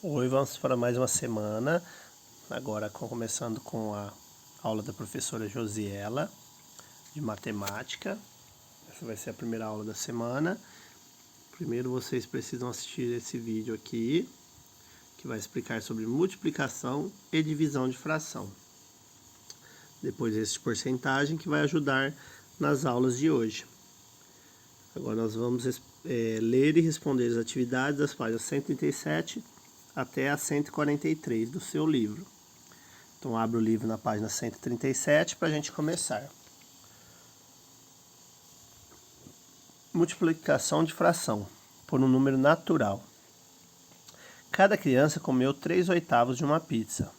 Oi, vamos para mais uma semana, agora começando com a aula da professora Josiela, de matemática. Essa vai ser a primeira aula da semana. Primeiro vocês precisam assistir esse vídeo aqui, que vai explicar sobre multiplicação e divisão de fração. Depois esse de porcentagem, que vai ajudar nas aulas de hoje. Agora nós vamos ler e responder as atividades das páginas 137 até a 143 do seu livro. Então abre o livro na página 137 para a gente começar. Multiplicação de fração por um número natural. Cada criança comeu 3/8 de uma pizza.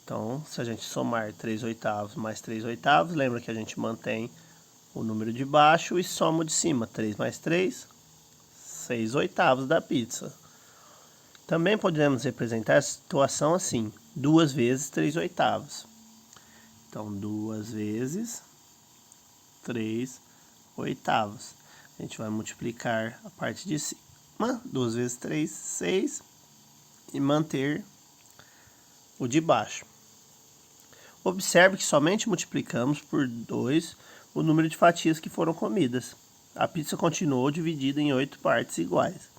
Então, se a gente somar 3/8 mais 3/8, lembra que a gente mantém o número de baixo e soma o de cima. 3 mais 3, 6/8 da pizza. Também podemos representar a situação assim: 2 vezes 3/8. Então, 2 vezes 3/8. A gente vai multiplicar a parte de cima. 2 vezes 3, 6. E manter o de baixo. Observe que somente multiplicamos por 2 o número de fatias que foram comidas. A pizza continuou dividida em 8 partes iguais.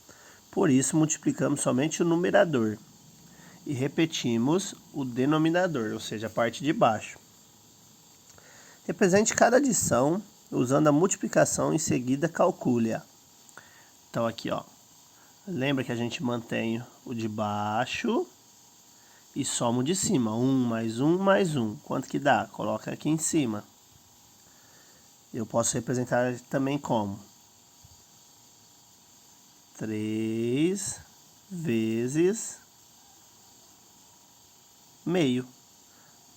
Por isso, multiplicamos somente o numerador. E repetimos o denominador, ou seja, a parte de baixo. Represente cada adição usando a multiplicação, em seguida calcule-a. Então aqui, ó, lembra que a gente mantém o de baixo e soma o de cima. 1 mais 1 mais 1. Quanto que dá? Coloca aqui em cima. Eu posso representar também como 3 vezes meio.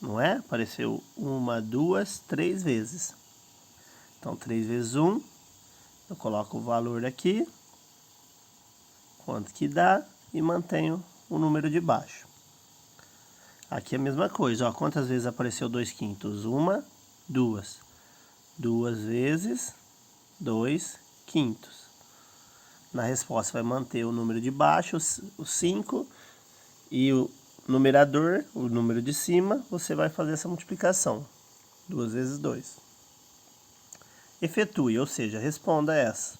Não é? Apareceu 1, 2, 3 vezes. Então, 3 vezes 1, eu coloco o valor aqui, quanto que dá, e mantenho o número de baixo. Aqui é a mesma coisa, ó, quantas vezes apareceu 2/5? 1, 2. 2 vezes 2/5. Na resposta vai manter o número de baixo, o 5, e o numerador, o número de cima, você vai fazer essa multiplicação. 2 vezes 2. Efetue, ou seja, responda essa.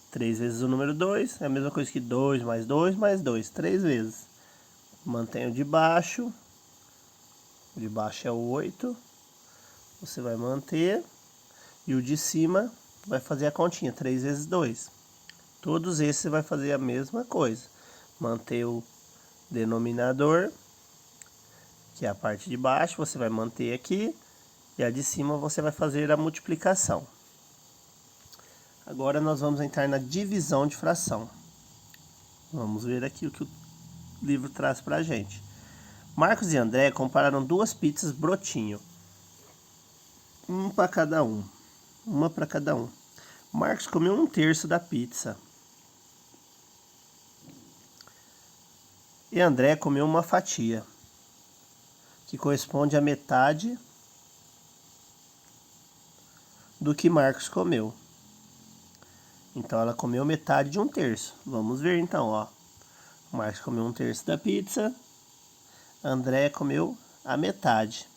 3 vezes o número 2 é a mesma coisa que 2 mais 2 mais 2, 3 vezes. Mantenha o de baixo é o 8, você vai manter, e o de cima vai fazer a continha, 3 vezes 2. Todos esses você vai fazer a mesma coisa. Manter o denominador, que é a parte de baixo, você vai manter aqui, e a de cima você vai fazer a multiplicação. Agora nós vamos entrar na divisão de fração. Vamos ver aqui o que o livro traz para a gente. Marcos e André compararam 2 pizzas brotinho. Uma para cada um. Marcos comeu 1/3 da pizza. E André comeu uma fatia, que corresponde à metade do que Marcos comeu. Então ela comeu metade de 1/3. Vamos ver então, ó. Marcos comeu 1/3 da pizza. André comeu a metade.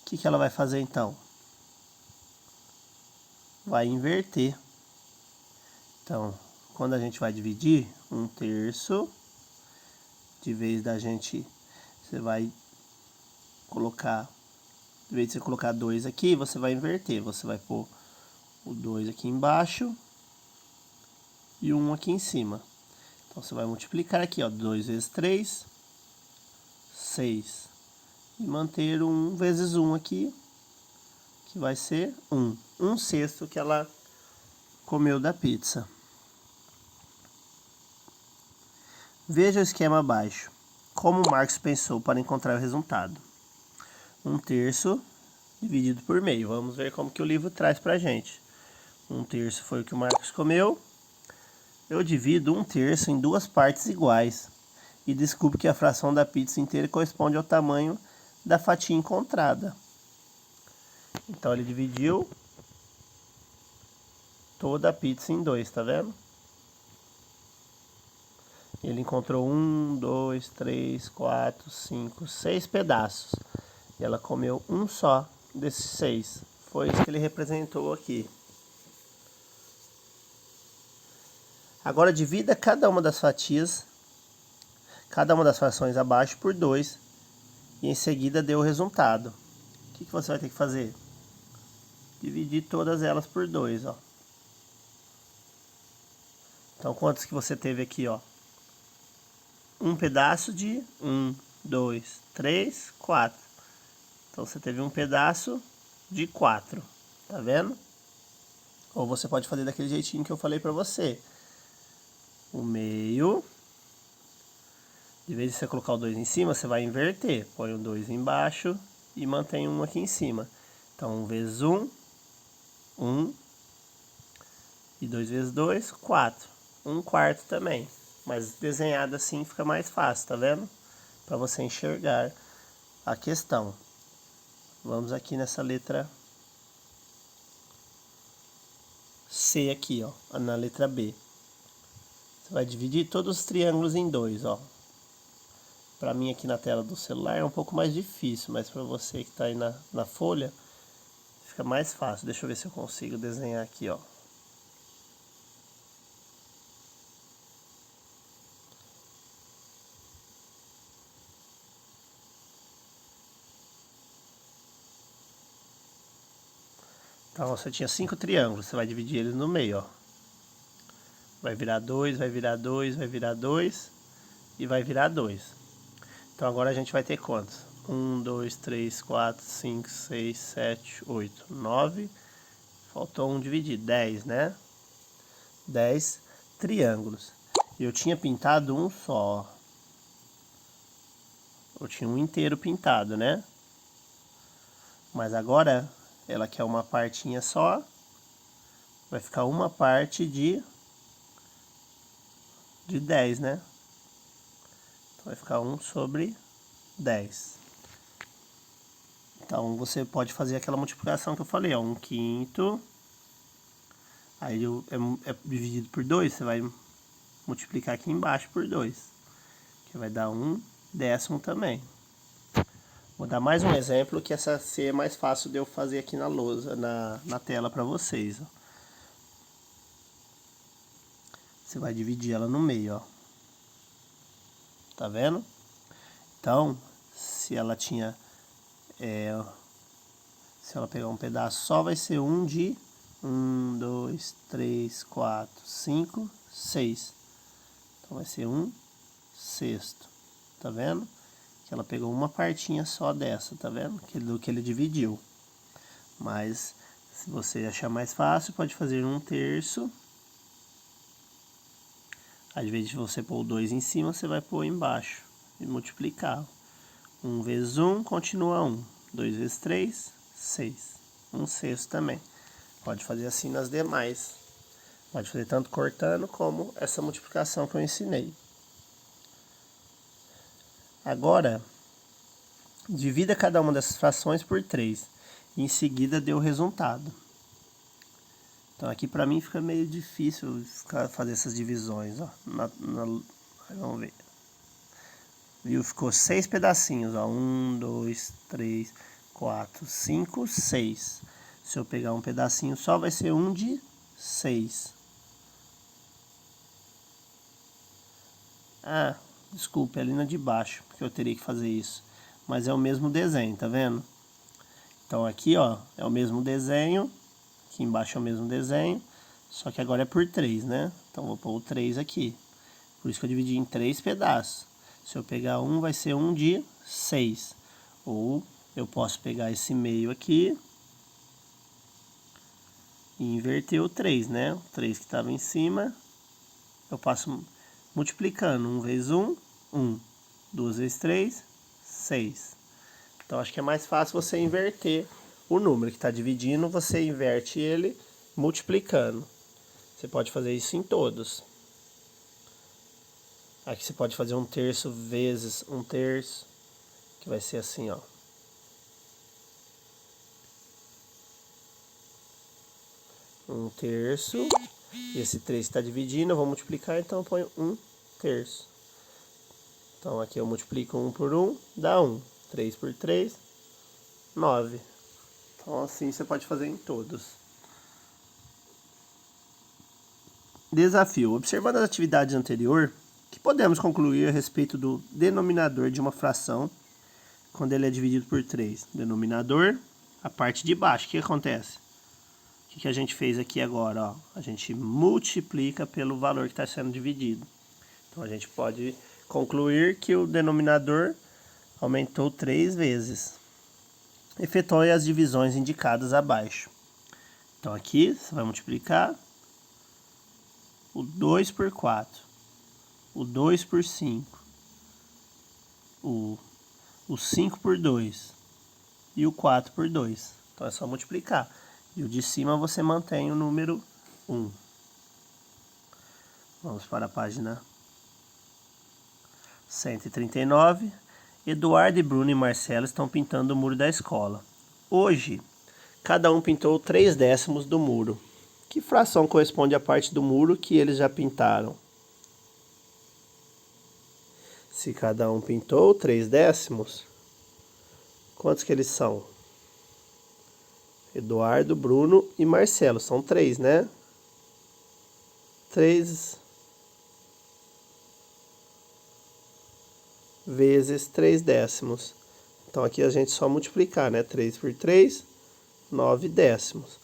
O que ela vai fazer então? Vai inverter. Então, quando a gente vai dividir, 1/3, de vez da gente, você vai colocar, de vez de você colocar 2 aqui, você vai inverter. Você vai pôr o 2 aqui embaixo e o 1 aqui em cima. Então você vai multiplicar aqui, ó, 2 vezes 3, 6. E manter o 1 vezes 1 aqui, que vai ser 1. 1/6 que ela comeu da pizza. Veja o esquema abaixo. Como Marcos pensou para encontrar o resultado? 1/3 dividido por meio. Vamos ver como que o livro traz pra gente. 1/3 foi o que o Marcos comeu. Eu divido 1/3 em 2 partes iguais e descubro que a fração da pizza inteira corresponde ao tamanho da fatia encontrada. Então ele dividiu toda a pizza em 2, tá vendo? Ele encontrou 1, 2, 3, 4, 5, 6 pedaços. E ela comeu um só desses 6. Foi isso que ele representou aqui. Agora divida cada uma das fatias, cada uma das frações abaixo por 2. E em seguida dê o resultado. O que você vai ter que fazer? Dividir todas elas por 2, ó. Então quantos que você teve aqui, ó? Um pedaço de 1, 2, 3, 4. Então você teve um pedaço de 4, tá vendo? Ou você pode fazer daquele jeitinho que eu falei pra você. O meio, de vez de você colocar o 2 em cima, você vai inverter. Põe o 2 embaixo e mantém um aqui em cima. Então 1 vezes 1, 1. E 2 vezes 2, 4. 1/4 também. Mas desenhado assim fica mais fácil, tá vendo? Para você enxergar a questão. Vamos aqui nessa letra C aqui, ó, na letra B. Você vai dividir todos os triângulos em 2, ó. Para mim aqui na tela do celular é um pouco mais difícil, mas para você que está aí na folha, fica mais fácil. Deixa eu ver se eu consigo desenhar aqui, ó. Então você tinha 5 triângulos, você vai dividir eles no meio, ó. Vai virar 2, vai virar 2, vai virar 2 e vai virar 2. Então agora a gente vai ter quantos? 1, 2, 3, 4, 5, 6, 7, 8, 9. Faltou um dividir, 10, né? 10 triângulos. E eu tinha pintado um só. Eu tinha um inteiro pintado, né? Mas agora ela quer uma partinha só. Vai ficar uma parte de 10, né? Então vai ficar 1 sobre 10. Então você pode fazer aquela multiplicação que eu falei, ó, 1/5. Aí é dividido por 2, você vai multiplicar aqui embaixo por 2. Que vai dar 1/10 também. Vou dar mais um exemplo que essa C é mais fácil de eu fazer aqui na lousa, na tela para vocês, ó. Você vai dividir ela no meio, ó. Tá vendo? Então, se ela tinha... se ela pegar um pedaço só, vai ser 1 de 1, 2, 3, 4, 5, 6. Então vai ser 1/6. Tá vendo? Que ela pegou uma partinha só dessa, tá vendo? Do que ele dividiu. Mas, se você achar mais fácil, pode fazer 1/3. Às vezes, se você pôr o 2 em cima, você vai pôr embaixo e multiplicar. 1 vezes 1 continua 1. 2 vezes 3, 6. 1/6 também. Pode fazer assim nas demais. Pode fazer tanto cortando como essa multiplicação que eu ensinei. Agora, divida cada uma dessas frações por 3. E em seguida dê o resultado. Então aqui para mim fica meio difícil fazer essas divisões, ó. Vamos ver. Viu? Ficou 6 pedacinhos, ó. 1, 2, 3, 4, 5, 6. Se eu pegar um pedacinho só, vai ser 1 de 6. Ah, desculpe, é a linha de baixo, porque eu teria que fazer isso. Mas é o mesmo desenho, tá vendo? Então aqui, ó, é o mesmo desenho. Aqui embaixo é o mesmo desenho. Só que agora é por 3, né? Então vou pôr o 3 aqui. Por isso que eu dividi em 3 pedaços. Se eu pegar 1, vai ser 1 de 6. Ou eu posso pegar esse meio aqui e inverter o 3, né? O 3 que estava em cima, eu passo multiplicando. 1 vezes 1, 1. 2 vezes 3, 6. Então acho que é mais fácil você inverter o número que está dividindo, você inverte ele multiplicando. Você pode fazer isso em todos. Aqui você pode fazer 1/3 vezes 1/3, que vai ser assim, ó. Um terço. E esse 3 está dividindo, eu vou multiplicar, então eu ponho 1 terço. Então aqui eu multiplico 1 por 1, dá 1. 3 por 3, 9. Então assim você pode fazer em todos. Desafio. Observando as atividades anteriores, que podemos concluir a respeito do denominador de uma fração quando ele é dividido por 3? Denominador, a parte de baixo. O que acontece? O que a gente fez aqui agora? Ó? A gente multiplica pelo valor que está sendo dividido. Então a gente pode concluir que o denominador aumentou 3 vezes. Efetue as divisões indicadas abaixo. Então aqui você vai multiplicar o 2 por 4, o 2 por 5, o 5 por 2 e o 4 por 2. Então é só multiplicar. E o de cima você mantém o número 1. Vamos para a página 139. Eduardo, Bruno e Marcelo estão pintando o muro da escola. Hoje, cada um pintou 3/10 do muro. Que fração corresponde à parte do muro que eles já pintaram? Se cada um pintou 3/10, quantos que eles são? Eduardo, Bruno e Marcelo. São 3, né? 3 vezes 3/10. Então aqui a gente só multiplicar, né? 3 por 3, 9/10.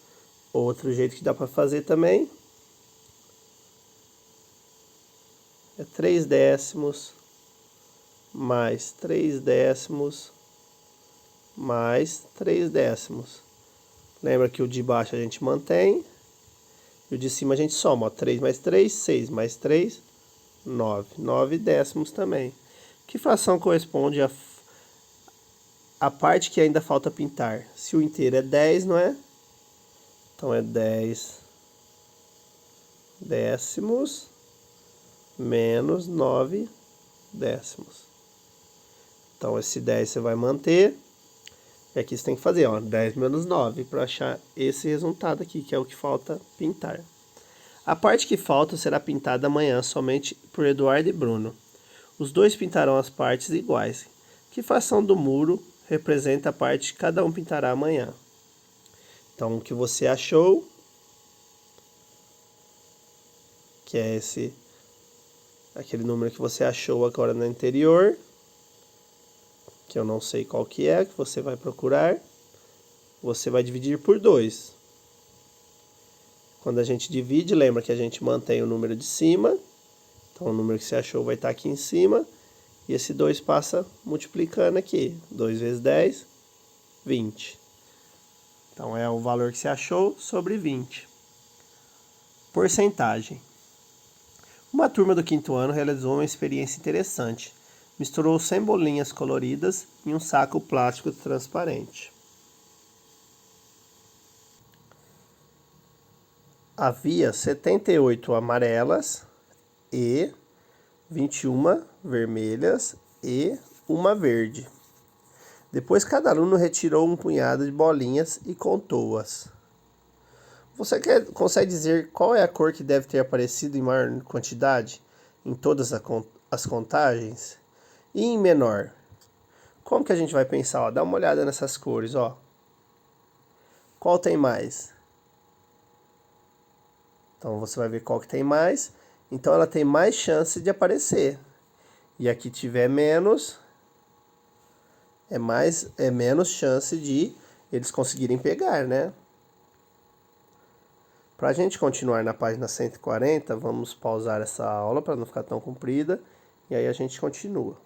Outro jeito que dá para fazer também é 3/10 mais 3/10 mais 3/10. Lembra que o de baixo a gente mantém e o de cima a gente soma. Ó, 3 mais 3, 6 mais 3, 9. 9/10 também. Que fração corresponde a parte que ainda falta pintar? Se o inteiro é 10, não é? Então é 10/10 menos 9/10. Então esse 10 você vai manter. E aqui você tem que fazer, ó, 10 menos 9 para achar esse resultado aqui, que é o que falta pintar. A parte que falta será pintada amanhã somente por Eduardo e Bruno. Os dois pintarão as partes iguais. Que fração do muro representa a parte que cada um pintará amanhã? Então, o que você achou, que é aquele número que você achou agora no anterior, que eu não sei qual que você vai procurar, você vai dividir por 2. Quando a gente divide, lembra que a gente mantém o número de cima, então o número que você achou vai estar aqui em cima, e esse 2 passa multiplicando aqui, 2 vezes 10, 20. Então é o valor que você achou sobre 20. Porcentagem. Uma turma do 5º ano realizou uma experiência interessante. Misturou 100 bolinhas coloridas em um saco plástico transparente. Havia 78 amarelas e 21 vermelhas e uma verde. Depois cada aluno retirou um punhado de bolinhas e contou-as. Você consegue dizer qual é a cor que deve ter aparecido em maior quantidade em todas as contagens? E em menor? Como que a gente vai pensar? Ó, dá uma olhada nessas cores, ó. Qual tem mais? Então você vai ver qual que tem mais. Então ela tem mais chance de aparecer. E aqui tiver menos, é menos chance de eles conseguirem pegar, né? Para a gente continuar na página 140, vamos pausar essa aula para não ficar tão comprida. E aí a gente continua.